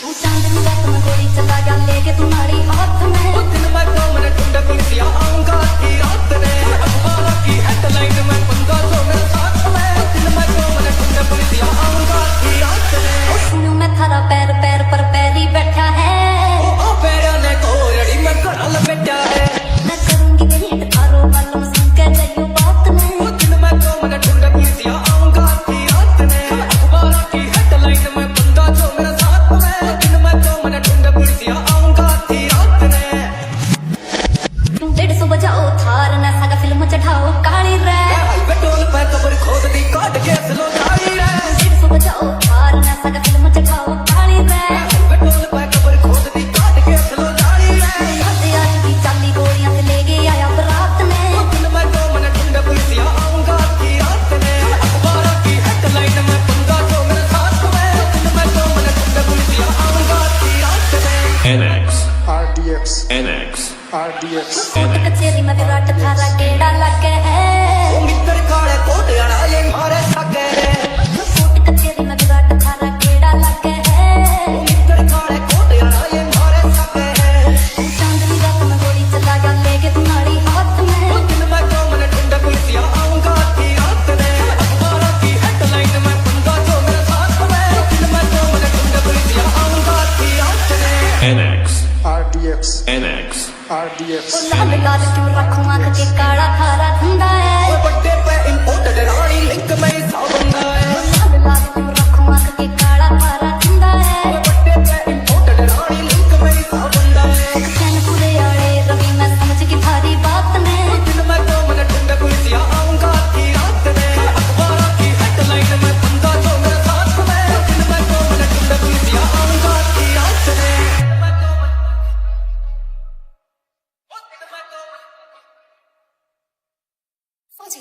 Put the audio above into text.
तू चांदनी रात में गोली चला गया लेके तुम्हारी हाथ में। उस दिन मैं 2 मिनट ढूंढे पुलिसिया आऊंगा की रात में। अखबारों की हेडलाइन में पंगा जो मेरे साथ में। उस दिन मैं 2 मिनट ढूंढे पुलिसिया आऊंगा की रात में। सुनो मैं थारा पैर पैर पर पैरी बैठा है। ओ पैरों ने कोरड़ी में घर लपेटा है। मैं करूंगी भेंट थारो वालों सुन के जाइयो बात में। उस दिन मैं 2 मिनट ढूंढे पुलिसिया आऊंगा की रात में। अखबारों की हेडलाइन में पंगा जो मेरे साथ में। उस दिन मैं 2 मिनट ढूंढे पुलिसिया आऊंगा की रात में। तुम 150 बजाओ थार न सगा फिल्म चढ़ाओ काली रे। पेट्रोल पे कबर खोद दी काट के स्लो गाड़ी रे। 150 बजाओ थार न सगा फिल्म चढ़ाओ काली रे। पेट्रोल पे कबर खोद दी काट के स्लो गाड़ी रे। हद आज की 40 गोलियां से ले गए आया बरात में। उस दिन मैं 2 मिनट ढूंढे पुलिसिया आऊंगा की रात में। अखबारों की हेडलाइन में पंगा जो मेरे साथ में। उस दिन मैं 2 मिनट ढूंढे पुलिसिया आऊंगा की रात में। NX, RDX, NX, RDX, court कचेरी में विराट थारा गेड़ा लगे है। ओ मित्र काले कोटियाड़ा ये मारे सके रे। कोर्ट कचेरी में विराट थारा गेड़ा लगे है। ओ मित्र काले कोटियाड़ा ये मारे सके रे। चांदनी रात में गोली चला गया लेके तुम्हारी हाथ में। उस दिन मैं 2 मिनट ढूंढे पुलिसिया आऊंगा की रात में। अखबारों की हेडलाइन में पंगा जो मेरे साथ में। उस दिन मैं 2 मिनट ढूंढे पुलिसिया आऊंगा की रात में। NX, RDX, NX, RDX, लाल लाल क्यों रखूं आंख के काला थारा धंधा है। ओए बड्डे पे इंपोर्टेड रानी लिंक में ही सौ बंदा है। लाल लाल क्यों रखूं आंख के काला थारा धंधा है। ओए बड्डे पे इंपोर्टेड रानी लिंक में ही सौ बंदा है। चैन पूरे आड़े रवि मैं समझ की थारी बात में। उस दिन मैं 2 मिनट ढूंढे पुलिसिया आऊंगा की रात में। अखबारों की हेडलाइन में पंगा जो मेरे साथ में। उस दिन मैं 2 मिनट ढूंढे पुलिसिया आऊंगा की रात में। फौजी